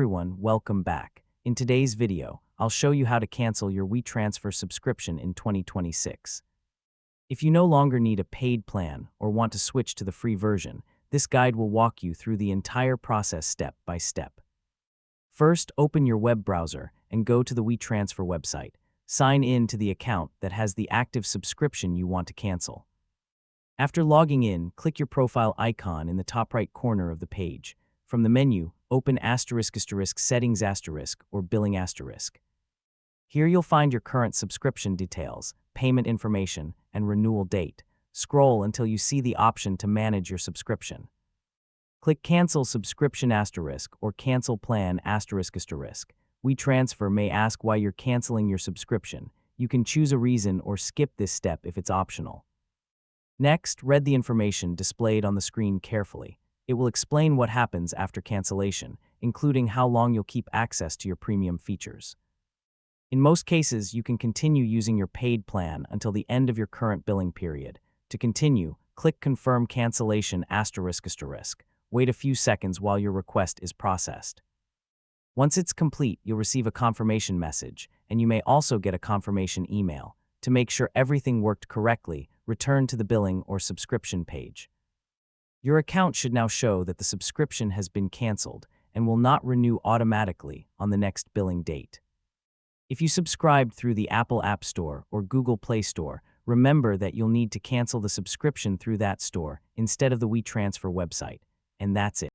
everyone, welcome back. In today's video, I'll show you how to cancel your WeTransfer subscription in 2026. If you no longer need a paid plan or want to switch to the free version, this guide will walk you through the entire process step by step. First, open your web browser and go to the WeTransfer website. Sign in to the account that has the active subscription you want to cancel. After logging in, click your profile icon in the top right corner of the page. From the menu, open *** settings * or billing **. Here you'll find your current subscription details, payment information, and renewal date. Scroll until you see the option to manage your subscription. Click Cancel Subscription * or Cancel Plan ***. WeTransfer may ask why you're canceling your subscription. You can choose a reason or skip this step if it's optional. Next, read the information displayed on the screen carefully. It will explain what happens after cancellation, including how long you'll keep access to your premium features. In most cases, you can continue using your paid plan until the end of your current billing period. To continue, click Confirm Cancellation ***. Wait a few seconds while your request is processed. Once it's complete, you'll receive a confirmation message, and you may also get a confirmation email. To make sure everything worked correctly, return to the billing or subscription page. Your account should now show that the subscription has been canceled and will not renew automatically on the next billing date. If you subscribed through the Apple App Store or Google Play Store, remember that you'll need to cancel the subscription through that store instead of the WeTransfer website. And that's it.